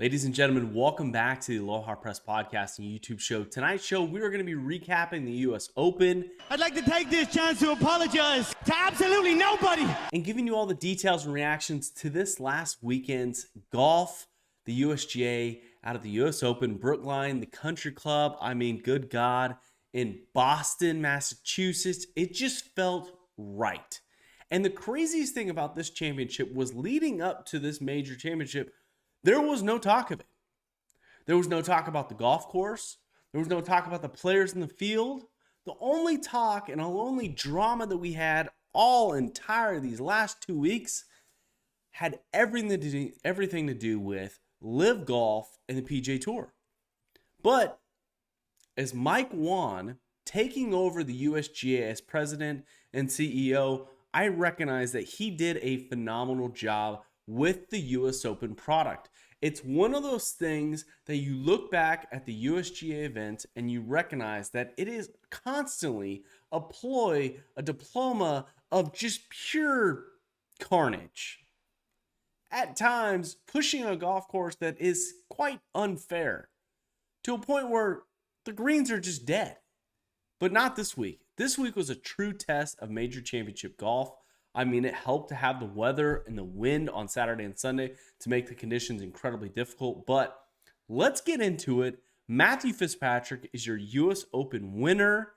Ladies and gentlemen, welcome back to the Aloha Press Podcast and YouTube show. Tonight's show, we are going to be recapping the U.S. Open. I'd like to take this chance to apologize to absolutely nobody. And giving you all the details and reactions to this last weekend's golf, the USGA out of the U.S. Open, Brookline, the Country Club. I mean, good God, in Boston, Massachusetts. It just felt right. And the craziest thing about this championship was leading up to this major championship, there was no talk of it. There was no talk about the golf course. There was no talk about the players in the field. The only talk and the only drama that we had all entire these last 2 weeks had everything to do with LIV Golf and the PGA Tour. But as Mike Whan taking over the USGA as president and CEO, I recognize that he did a phenomenal job with the US Open product. It's one of those things that you look back at the USGA event and you recognize that it is constantly a ploy, a diploma of just pure carnage. At times, pushing a golf course that is quite unfair to a point where the greens are just dead. But not this week. This week was a true test of major championship golf. I mean, it helped to have the weather and the wind on Saturday and Sunday to make the conditions incredibly difficult. But let's get into it. Matthew Fitzpatrick is your U.S. Open winner.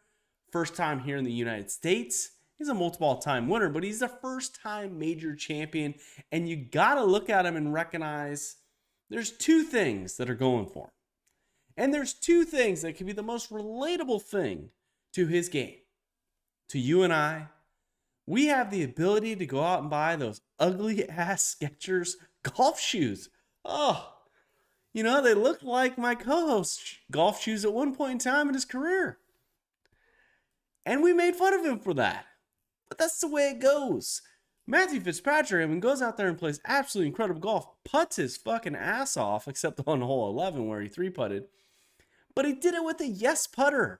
First time here in the United States. He's a multiple-time winner, but he's the first-time major champion. And you got to look at him and recognize there's two things that are going for him. And there's two things that can be the most relatable thing to his game. To you and I. We have the ability to go out and buy those ugly-ass Skechers golf shoes. Oh, you know, they look like my co-host's golf shoes at one point in time in his career. And we made fun of him for that. But that's the way it goes. Matthew Fitzpatrick, I mean, goes out there and plays absolutely incredible golf. Putts his fucking ass off, except on hole 11 where he three-putted. But he did it with a Yes putter.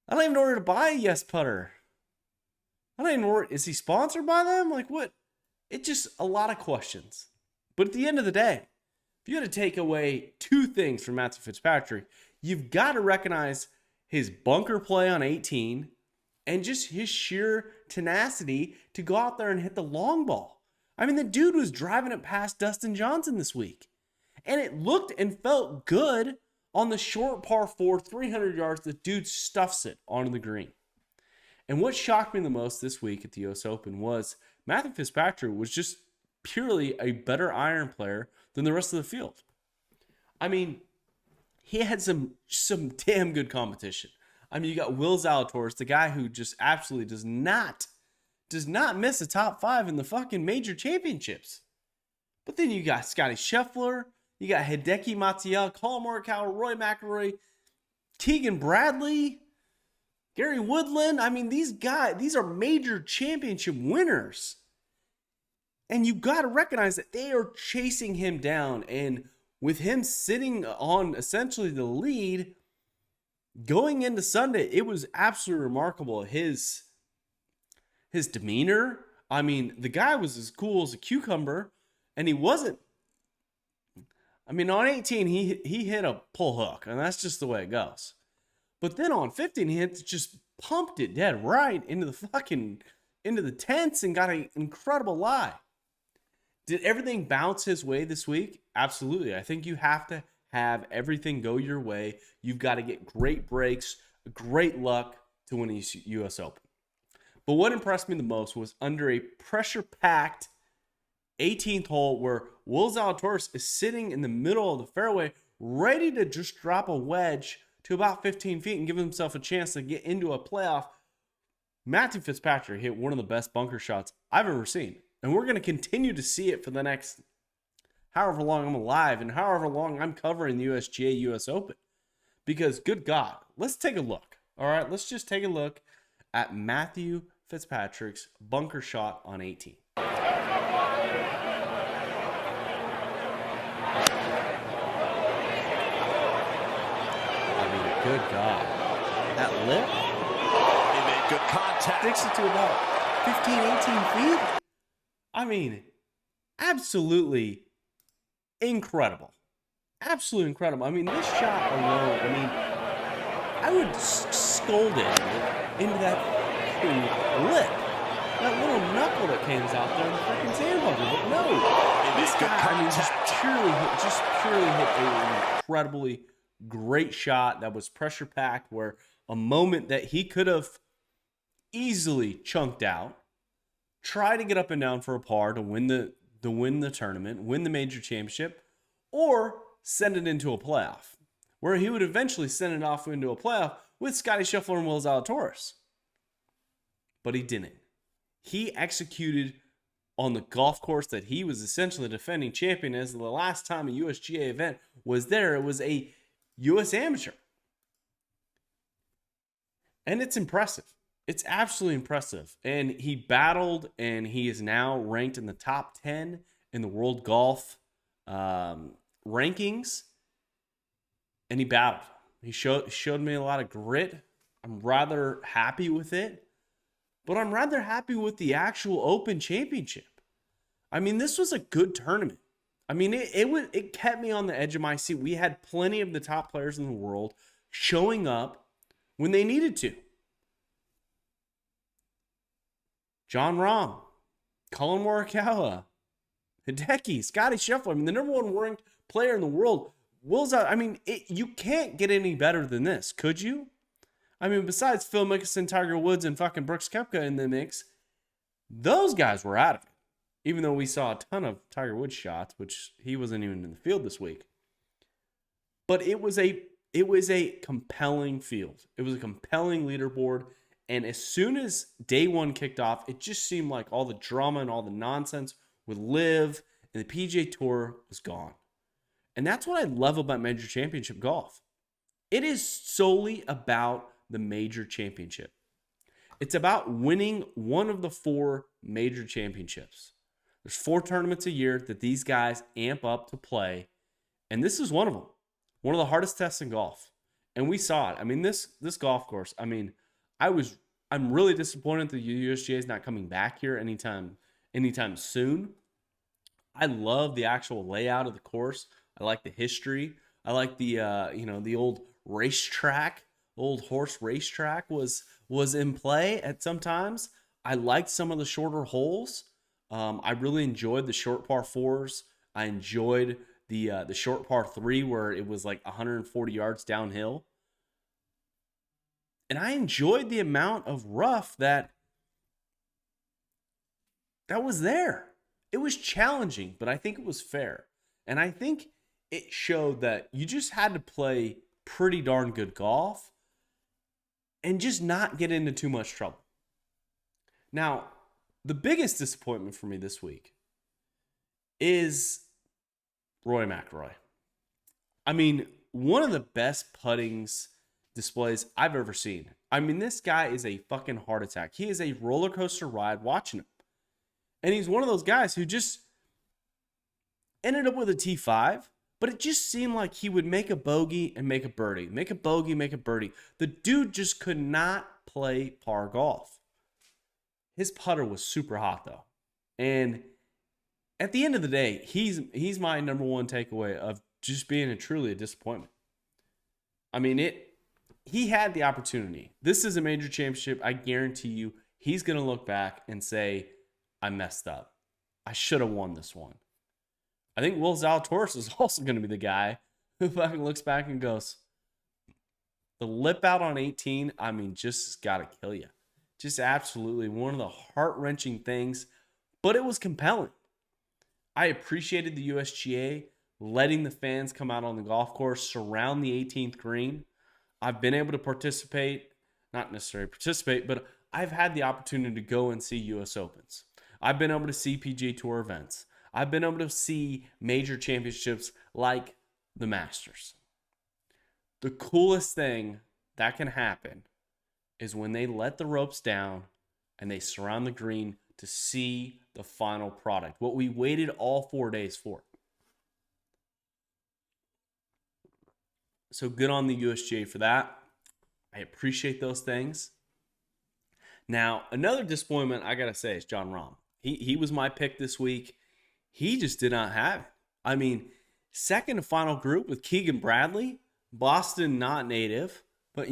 I don't even know where to buy a Yes putter. I don't even know where, is he sponsored by them? Like what? It's just a lot of questions. But at the end of the day, if you had to take away two things from Matthew Fitzpatrick, you've got to recognize his bunker play on 18 and just his sheer tenacity to go out there and hit the long ball. I mean, the dude was driving it past Dustin Johnson this week. And it looked and felt good on the short par 4, 300 yards. The dude stuffs it onto the green. And what shocked me the most this week at the US Open was Matthew Fitzpatrick was just purely a better iron player than the rest of the field. I mean, he had some damn good competition. I mean, you got Will Zalatoris, the guy who just absolutely does not miss a top 5 in the fucking major championships. But then you got Scotty Scheffler, you got Hideki Matsuyama, Colin Morikawa, Roy McIlroy, Keegan Bradley, Gary Woodland. I mean, these are major championship winners. And you got to recognize that they are chasing him down. And with him sitting on essentially the lead, going into Sunday, it was absolutely remarkable. His demeanor. I mean, the guy was as cool as a cucumber. And he wasn't. I mean, on 18, he hit a pull hook. And that's just the way it goes. But then on 15, he just pumped it dead right into the tents and got an incredible lie. Did everything bounce his way this week? Absolutely. I think you have to have everything go your way. You've got to get great breaks, great luck to win the US Open. But what impressed me the most was under a pressure-packed 18th hole where Will Zalatoris is sitting in the middle of the fairway ready to just drop a wedge to about 15 feet and give himself a chance to get into a playoff. Matthew Fitzpatrick hit one of the best bunker shots I've ever seen. And we're going to continue to see it for the next however long I'm alive and however long I'm covering the USGA US Open. Because, good God, let's take a look. All right, let's just take a look at Matthew Fitzpatrick's bunker shot on 18. Good God. That lip? He made good contact. Takes it to about 15, 18 feet. I mean, absolutely incredible. Absolutely incredible. I mean, this shot alone, I mean, I would scold it into that fucking lip. That little knuckle that came out there in the freaking sandbugger. But no, this guy, I mean, just purely hit an incredibly great shot that was pressure packed, where a moment that he could have easily chunked out, try to get up and down for a par to win the tournament, win the major championship, or send it into a playoff, where he would eventually send it off into a playoff with Scotty Scheffler and Will Zalatoris. But he didn't. He executed on the golf course that he was essentially defending champion, as the last time a USGA event was there, it was a US Amateur. And it's impressive. It's absolutely impressive. And he battled, and he is now ranked in the top 10 in the world golf rankings. And he battled. He showed me a lot of grit. I'm rather happy with it. But I'm rather happy with the actual Open Championship. I mean, this was a good tournament. I mean, it kept me on the edge of my seat. We had plenty of the top players in the world showing up when they needed to. Jon Rahm, Colin Morikawa, Hideki, Scotty Scheffler. I mean, the number one ranked player in the world. You can't get any better than this, could you? I mean, besides Phil Mickelson, Tiger Woods, and fucking Brooks Koepka in the mix, those guys were out of it. Even though we saw a ton of Tiger Woods shots, which he wasn't even in the field this week. But it was a compelling field. It was a compelling leaderboard. And as soon as day one kicked off, it just seemed like all the drama and all the nonsense with LIV and the PGA Tour was gone. And that's what I love about Major Championship golf. It is solely about the Major Championship. It's about winning one of the 4 major championships. There's 4 tournaments a year that these guys amp up to play. And this is one of them. One of the hardest tests in golf. And we saw it. I mean, this golf course, I mean, I'm really disappointed that the USGA is not coming back here anytime soon. I love the actual layout of the course. I like the history. I like the the old racetrack, old horse racetrack was in play at some times. I liked some of the shorter holes. I really enjoyed the short par 4s. I enjoyed the short par 3 where it was like 140 yards downhill. And I enjoyed the amount of rough that was there. It was challenging, but I think it was fair. And I think it showed that you just had to play pretty darn good golf and just not get into too much trouble. Now, the biggest disappointment for me this week is Rory McIlroy. I mean, one of the best puttings displays I've ever seen. I mean, this guy is a fucking heart attack. He is a roller coaster ride watching him. And he's one of those guys who just ended up with a T5, but it just seemed like he would make a bogey and make a birdie. Make a bogey, make a birdie. The dude just could not play par golf. His putter was super hot, though. And at the end of the day, he's my number one takeaway of just being truly a disappointment. I mean, he had the opportunity. This is a major championship. I guarantee you he's going to look back and say, I messed up. I should have won this one. I think Will Zalatoris is also going to be the guy who fucking looks back and goes, the lip out on 18, I mean, just got to kill you. Just absolutely one of the heart-wrenching things, but it was compelling. I appreciated the USGA letting the fans come out on the golf course, surround the 18th green. I've been able to participate, not necessarily participate, but I've had the opportunity to go and see US Opens. I've been able to see PGA Tour events. I've been able to see major championships like the Masters. The coolest thing that can happen is when they let the ropes down and they surround the green to see the final product. What we waited all 4 days for. So good on the USGA for that. I appreciate those things. Now, another disappointment I got to say is Jon Rahm. He was my pick this week. He just did not have it. I mean, Second and final group with Keegan Bradley. Boston, not native, but,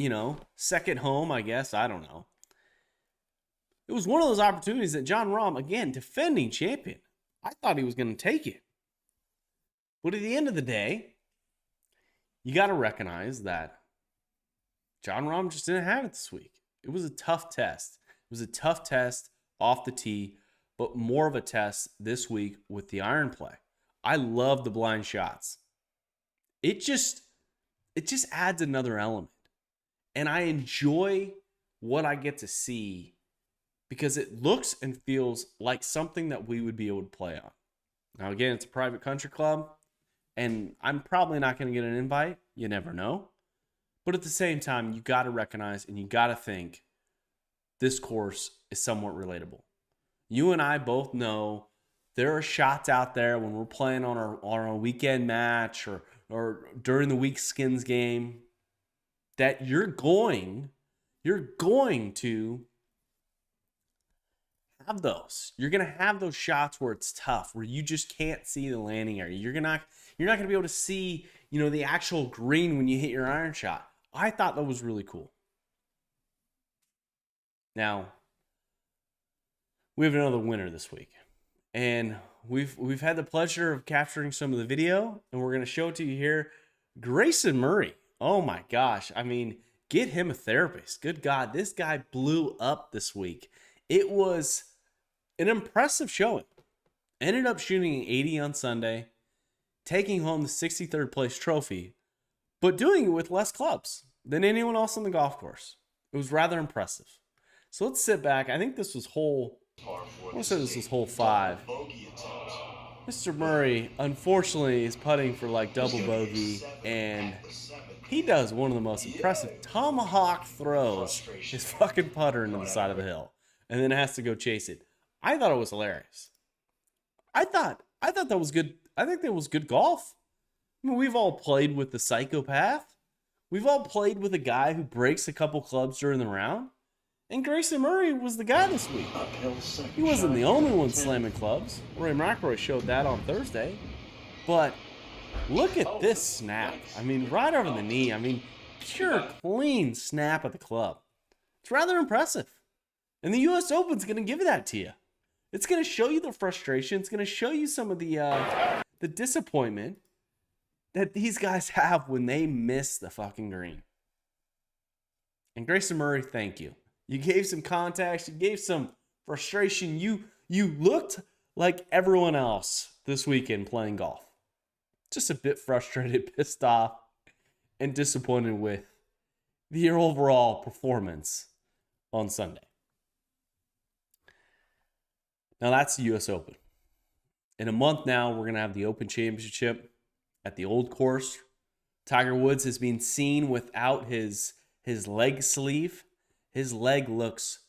second home, I guess. I don't know. It was one of those opportunities that John Rahm, again, defending champion, I thought he was going to take it. But at the end of the day, you got to recognize that John Rahm just didn't have it this week. It was a tough test. It was a tough test off the tee, but more of a test this week with the iron play. I love the blind shots. It just adds another element. And I enjoy what I get to see because it looks and feels like something that we would be able to play on. Now, again, it's a private country club, and I'm probably not going to get an invite. You never know. But at the same time, you got to recognize and you got to think this course is somewhat relatable. You and I both know there are shots out there when we're playing on our weekend match or during the week skins game that you're going to have those. You're going to have those shots where it's tough, where you just can't see the landing area. You're not going to be able to see, the actual green when you hit your iron shot. I thought that was really cool. Now, we have another winner this week. And we've had the pleasure of capturing some of the video, and we're going to show it to you here. Grayson Murray. Oh my gosh. I mean, get him a therapist. Good God, this guy blew up this week. It was an impressive showing. Ended up shooting an 80 on Sunday, taking home the 63rd place trophy, but doing it with less clubs than anyone else on the golf course. It was rather impressive. So let's sit back. I think this was hole 5. Mr. Murray, unfortunately, is putting for like double bogey, and he does one of the most impressive tomahawk throws, his fucking putter into the side of the hill, and then has to go chase it. I thought it was hilarious. I thought that was good. I think that was good golf. I mean, we've all played with the psychopath. We've all played with a guy who breaks a couple clubs during the round. And Grayson Murray was the guy this week. He wasn't the only one slamming clubs. Rory McIlroy showed that on Thursday. But look at this snap. I mean, right over the knee. I mean, pure clean snap of the club. It's rather impressive. And the U.S. Open's going to give that to you. It's going to show you the frustration. It's going to show you some of the disappointment that these guys have when they miss the fucking green. And Grayson Murray, thank you. You gave some context. You gave some frustration. You looked like everyone else this weekend playing golf. Just a bit frustrated, pissed off, and disappointed with the overall performance on Sunday. Now that's the U.S. Open. In a month now, we're going to have the Open Championship at the Old Course. Tiger Woods has been seen without his leg sleeve. His leg looks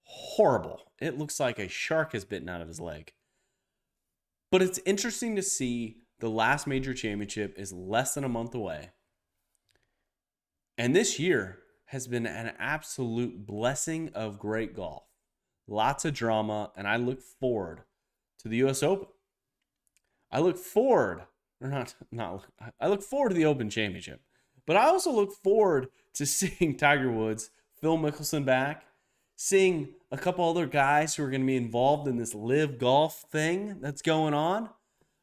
horrible. It looks like a shark has bitten out of his leg. But it's interesting to see the last major championship is less than a month away. And this year has been an absolute blessing of great golf. Lots of drama, and I look forward to the U.S. Open. I look forward to the Open Championship. But I also look forward to seeing Tiger Woods, Phil Mickelson back, seeing a couple other guys who are going to be involved in this live golf thing that's going on.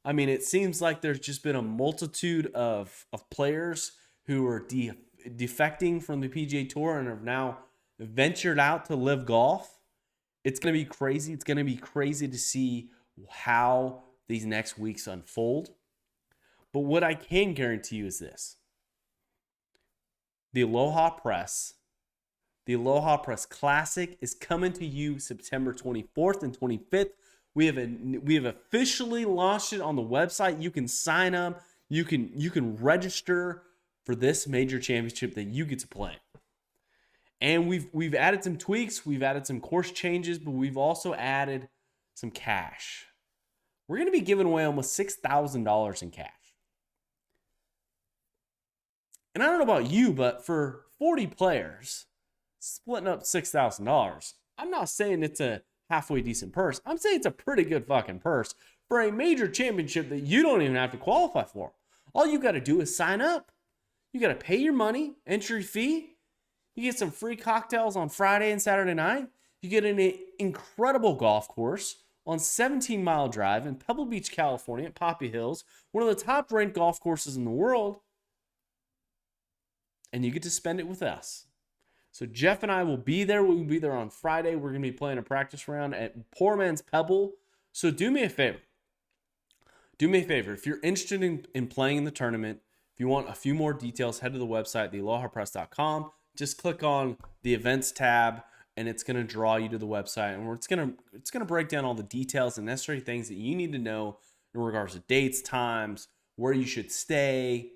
I mean, it seems like there's just been a multitude of players who are defecting from the PGA Tour and have now ventured out to live golf. It's going to be crazy. It's going to be crazy to see how these next weeks unfold. But what I can guarantee you is this. The Aloha Press Classic is coming to you September 24th and 25th. We have officially launched it on the website. You can sign up. You can register for this major championship that you get to play. And we've added some tweaks. We've added some course changes, but we've also added some cash. We're going to be giving away almost $6,000 in cash. And I don't know about you, but for 40 players, splitting up $6,000, I'm not saying it's a halfway decent purse. I'm saying it's a pretty good fucking purse for a major championship that you don't even have to qualify for. All you got to do is sign up. You got to pay your money, entry fee. You get some free cocktails on Friday and Saturday night. You get an incredible golf course on 17 Mile Drive in Pebble Beach, California at Poppy Hills, one of the top ranked golf courses in the world. And you get to spend it with us. So Jeff and I will be there. We'll be there on Friday. We're going to be playing a practice round at Poor Man's Pebble. So do me a favor. Do me a favor. If you're interested in playing in the tournament, if you want a few more details, head to the website, thealohapress.com. Just click on the events tab, and it's going to draw you to the website. And it's going to break down all the details and necessary things that you need to know in regards to dates, times, where you should stay,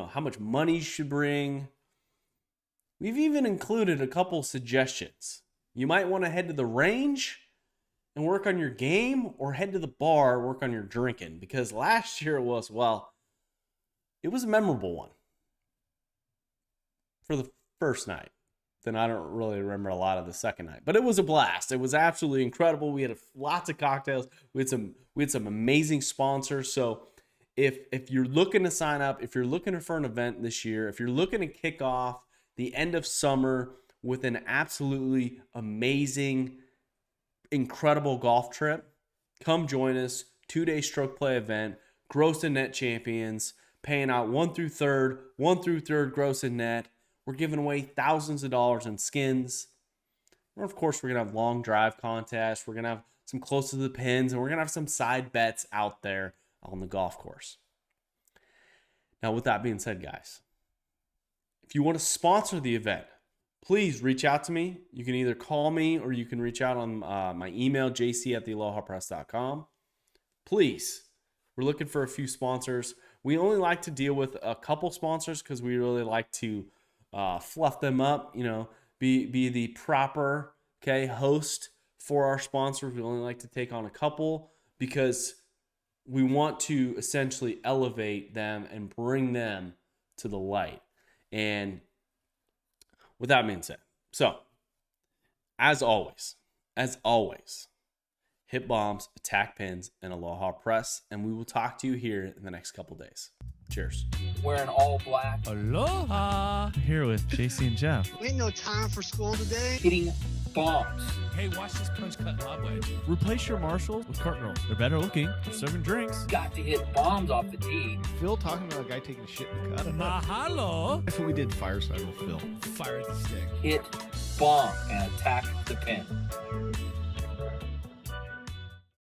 how much money you should bring. We've even included a couple suggestions. You might want to head to the range and work on your game, or head to the bar, work on your drinking. Because last year it was a memorable one for the first night. Then I don't really remember a lot of the second night, but it was a blast. It was absolutely incredible. We had lots of cocktails. We had some amazing sponsors. So if you're looking to sign up, if you're looking for an event this year, if you're looking to kick off the end of summer with an absolutely amazing, incredible golf trip, come join us. 2-day stroke play event, gross and net champions, paying out 1 through 3rd gross and net. We're giving away thousands of dollars in skins. And of course, we're going to have long drive contests. We're going to have some close to the pins, and we're going to have some side bets out there on the golf course. Now, with that being said, guys, if you want to sponsor the event, please reach out to me. You can either call me or you can reach out on my email, jc@thealohapress.com. Please, we're looking for a few sponsors. We only like to deal with a couple sponsors because we really like to fluff them up, be the proper host for our sponsors. We only like to take on a couple because we want to essentially elevate them and bring them to the light. And with that being said, so as always, hit bombs, attack pins, and Aloha Press, and we will talk to you here in the next couple days. Cheers. Wearing all black. Aloha. Here with JC and Jeff. Ain't no time for school today. Hitting bombs. Hey, watch this punch cut lob wedge. Replace your Marshalls with Cart Girls. They're better looking. They're serving drinks. Got to hit bombs off the tee. Phil talking about a guy taking a shit in the cut. Mahalo. That's what we did fireside with Phil. Fire the stick. Hit bomb and attack the pin.